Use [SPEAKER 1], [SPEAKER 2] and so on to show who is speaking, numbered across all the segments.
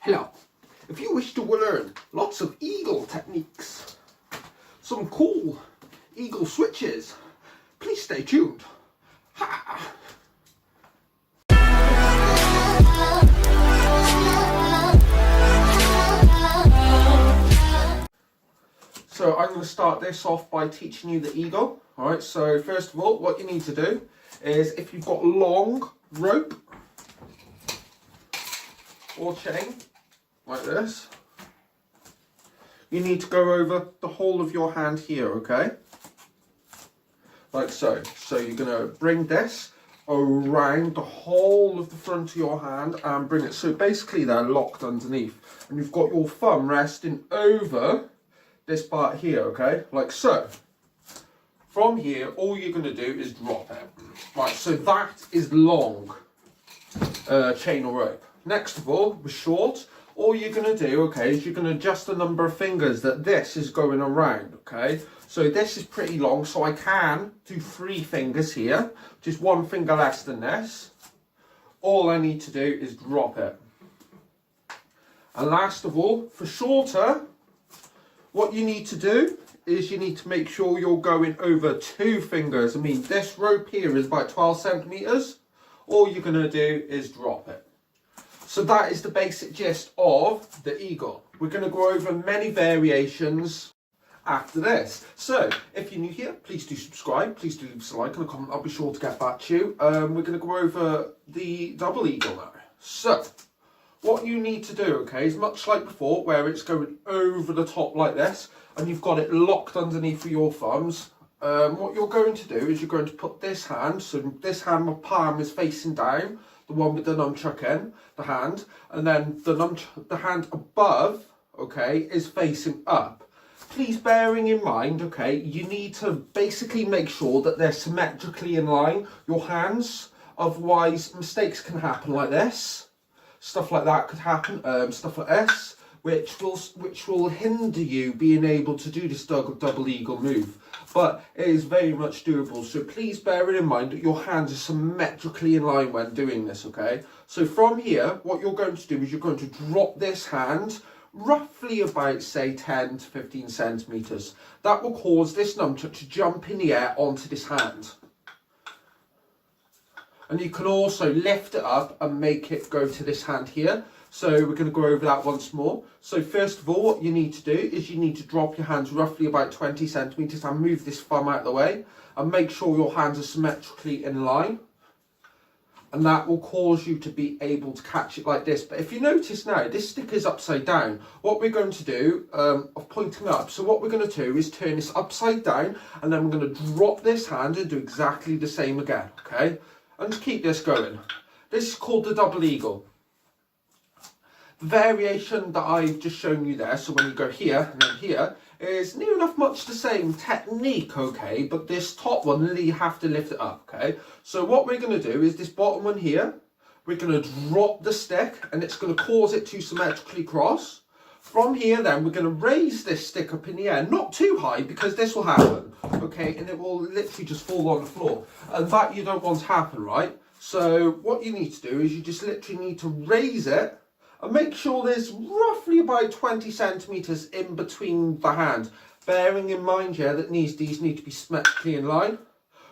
[SPEAKER 1] Hello. If you wish to learn lots of eagle techniques, some cool eagle switches, please stay tuned. Ha! So I'm going to start this off by teaching you the eagle. Alright, so first of all, what you need to do is, if you've got long rope or chain, like this, you need to go over the whole of your hand here, okay? Like so. So you're going to bring this around the whole of the front of your hand and bring it. So basically they're locked underneath. And you've got your thumb resting over this part here, okay? Like so. From here, all you're going to do is drop it. Right, so that is long chain or rope. Next of all, with short, all you're going to do, okay, is you're going to adjust the number of fingers that this is going around, okay? So this is pretty long, so I can do 3 fingers here, just 1 finger less than this. All I need to do is drop it. And last of all, for shorter, what you need to do is you need to make sure you're going over 2 fingers. I mean, this rope here is about 12 centimeters. All you're going to do is drop it. So that is the basic gist of the eagle. We're going to go over many variations after this. So, if you're new here, please do subscribe. Please do leave us a like and a comment. I'll be sure to get back to you. We're going to go over the double eagle now. So, what you need to do, okay, is much like before, where it's going over the top like this, and you've got it locked underneath with your thumbs. What you're going to do is you're going to put this hand, so this hand, my palm is facing down, the one with the nunchuck in, the hand, and then the hand above, okay, is facing up. Please bearing in mind, okay, you need to basically make sure that they're symmetrically in line, your hands, otherwise mistakes can happen like this. Stuff like that could happen, stuff like this, which will hinder you being able to do this double eagle move. But it is very much doable, so please bear it in mind that your hands are symmetrically in line when doing this, okay? So from here, what you're going to do is you're going to drop this hand roughly about, say, 10 to 15 centimeters. That will cause this nunchuck to jump in the air onto this hand. And you can also lift it up and make it go to this hand here. So we're going to go over that once more. So first of all, what you need to do is you need to drop your hands roughly about 20 centimeters and move this thumb out of the way. And make sure your hands are symmetrically in line. And that will cause you to be able to catch it like this. But if you notice now, this stick is upside down. What we're going to do, of pointing up, so what we're going to do is turn this upside down. And then we're going to drop this hand and do exactly the same again, okay? And to keep this going. This is called the double eagle. The variation that I've just shown you there, so when you go here and then here, is near enough much the same technique, okay? But this top one, you have to lift it up, okay? So what we're going to do is this bottom one here, we're going to drop the stick and it's going to cause it to symmetrically cross. From here then, we're going to raise this stick up in the air, not too high because this will happen, okay? And it will literally just fall on the floor. And that you don't want to happen, right? So what you need to do is you just literally need to raise it and make sure there's roughly about 20 centimeters in between the hand. Bearing in mind, yeah, that these need to be symmetrically in line.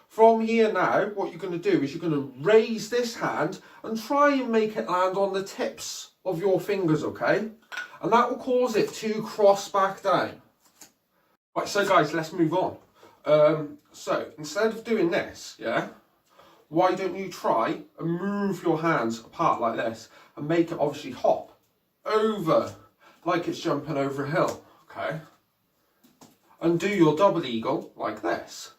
[SPEAKER 1] From here now, what you're going to do is you're going to raise this hand and try and make it land on the tips of your fingers, okay? And that will cause it to cross back down. Right, so guys, let's move on. So instead of doing this, yeah, why don't you try and move your hands apart like this and make it obviously hop over like it's jumping over a hill, okay? And do your double eagle like this.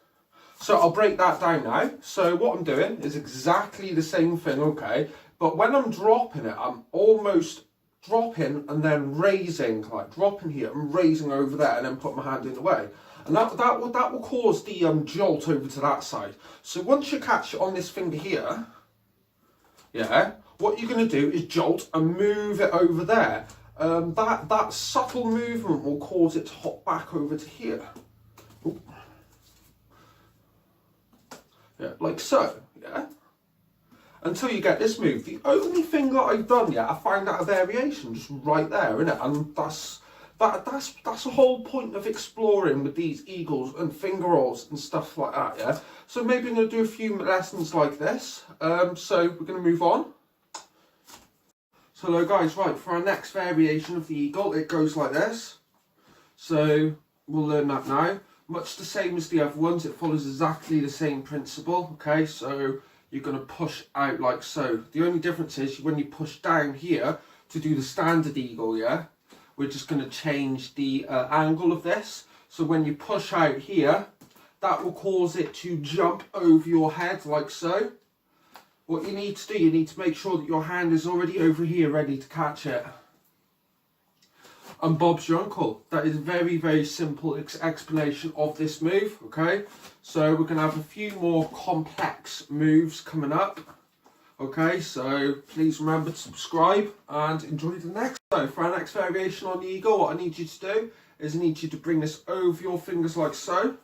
[SPEAKER 1] So I'll break that down now. So what I'm doing is exactly the same thing, okay? But when I'm dropping it, I'm almost dropping and then raising, like dropping here and raising over there and then put my hand in the way. And that will cause the jolt over to that side. So once you catch it on this finger here, yeah, what you're going to do is jolt and move it over there. That subtle movement will cause it to hop back over to here. Ooh. Yeah, like so, yeah. until you get this move. The only thing that I've done yet, I found out a variation just right there, innit? And that's the whole point of exploring with these eagles and finger rolls and stuff like that, yeah? So maybe I'm going to do a few lessons like this. So we're going to move on. So hello guys, right, for our next variation of the eagle, it goes like this. So we'll learn that now. Much the same as the other ones, it follows exactly the same principle, okay? So you're going to push out like so. The only difference is when you push down here to do the standard eagle, yeah? We're just going to change the angle of this. So when you push out here, that will cause it to jump over your head like so. What you need to do, you need to make sure that your hand is already over here ready to catch it. And Bob's your uncle. That is a very, very simple explanation of this move, okay? So we're going to have a few more complex moves coming up. Okay, so please remember to subscribe and enjoy the next. So for our next variation on the eagle, what I need you to do is I need you to bring this over your fingers like so.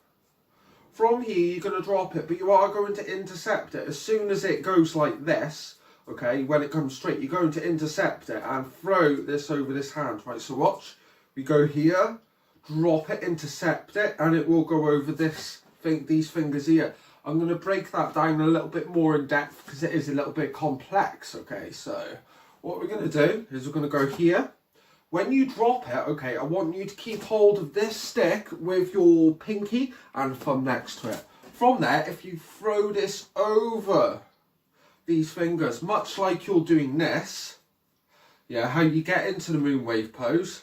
[SPEAKER 1] From here, you're going to drop it, but you are going to intercept it. As soon as it goes like this, okay, when it comes straight, you're going to intercept it and throw this over this hand, right? So watch, we go here, drop it, intercept it, and it will go over this these fingers here. I'm going to break that down a little bit more in depth because it is a little bit complex, okay? So what we're going to do is we're going to go here. When you drop it, okay, I want you to keep hold of this stick with your pinky and thumb next to it. From there, if you throw this over these fingers, much like you're doing this, yeah, how you get into the moonwave pose,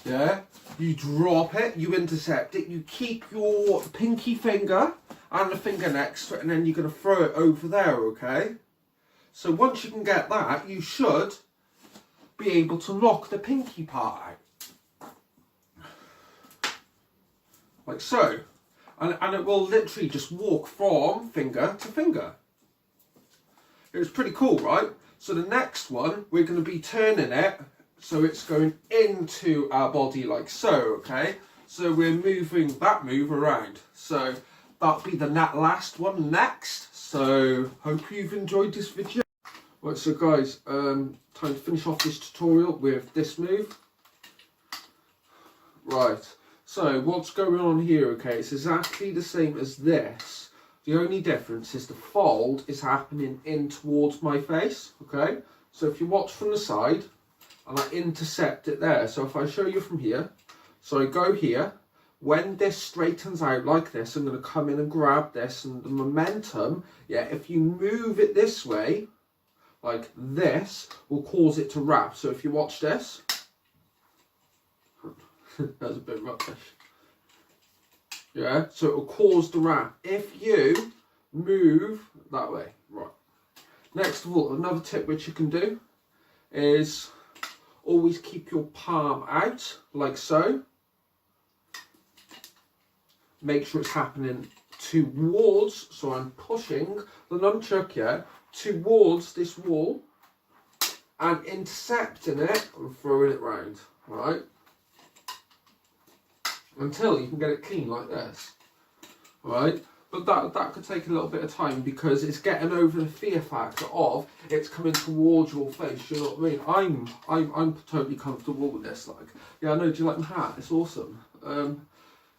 [SPEAKER 1] yeah, you drop it, you intercept it, you keep your pinky finger and the finger next to it, and then you're going to throw it over there, okay? So once you can get that, you should be able to knock the pinky part out. Like so. And it will literally just walk from finger to finger. It was pretty cool, right? So the next one, we're going to be turning it so it's going into our body like so, okay? So we're moving that move around. So that'll be the last one next. So hope you've enjoyed this video. Right, so guys, time to finish off this tutorial with this move. Right, so what's going on here, okay, it's exactly the same as this. The only difference is the fold is happening in towards my face, okay? So if you watch from the side, and I intercept it there. So if I show you from here, so I go here, when this straightens out like this, I'm going to come in and grab this, and the momentum, yeah, if you move it this way, like this, will cause it to wrap. So if you watch this, that's a bit rubbish. Yeah, so it will cause the wrap if you move that way. Right. Next of all, another tip which you can do is always keep your palm out, like so. Make sure it's happening towards, so I'm pushing the nunchuck here towards this wall and intercepting it and throwing it round, right? Until you can get it clean like this, right? But that could take a little bit of time because it's getting over the fear factor of it's coming towards your face. You know what I mean? I'm totally comfortable with this. Like, yeah, I know. Do you like my hat? It's awesome.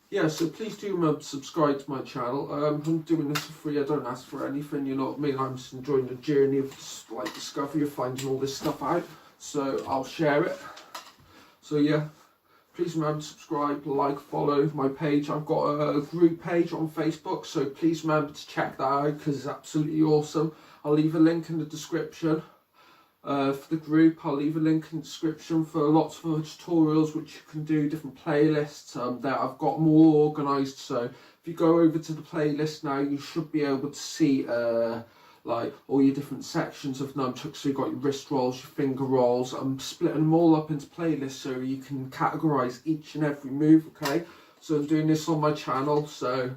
[SPEAKER 1] Yeah, so please do remember to subscribe to my channel. I'm doing this for free. I don't ask for anything. You know what I mean? I'm just enjoying the journey of like discovery of finding all this stuff out. So I'll share it. So yeah. Please remember to subscribe, like, follow my page. I've got a group page on Facebook, so please remember to check that out because it's absolutely awesome. I'll leave a link in the description for the group. I'll leave a link in the description for lots of other tutorials which you can do, different playlists that I've got more organised. So if you go over to the playlist now, you should be able to see like all your different sections of nunchucks. So you've got your wrist rolls, your finger rolls. I'm splitting them all up into playlists so you can categorise each and every move, okay? So I'm doing this on my channel, so,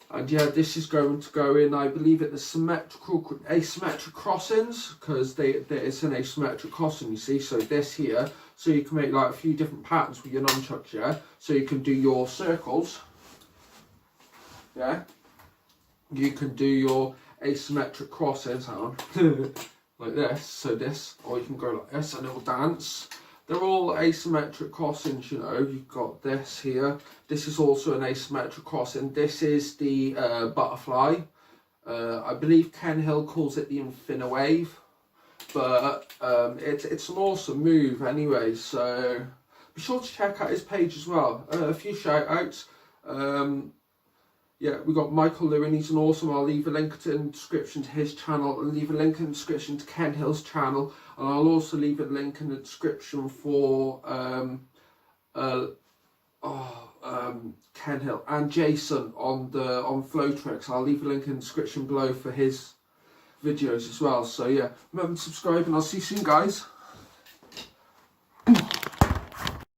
[SPEAKER 1] and yeah, this is going to go in, I believe, at the asymmetric crossings, because it's an asymmetric crossing, you see, so this here, so you can make like a few different patterns with your nunchucks, yeah? So you can do your circles, yeah? You can do your asymmetric crossings, hang on, like this, so this, or you can go like this and it will dance. They're all asymmetric crossings, you know. You've got this here. This is also an asymmetric crossing. This is the butterfly. I believe Ken Hill calls it the Infinawave. But it's an awesome move anyway. So be sure to check out his page as well. A few shout outs. Yeah, we got Michael Lewin, he's an awesome. I'll leave a link in the description to his channel. I'll leave a link in the description to Ken Hill's channel. And I'll also leave a link in the description for Ken Hill and Jason on Flow Tricks. I'll leave a link in the description below for his videos as well. So yeah, remember to subscribe and I'll see you soon, guys.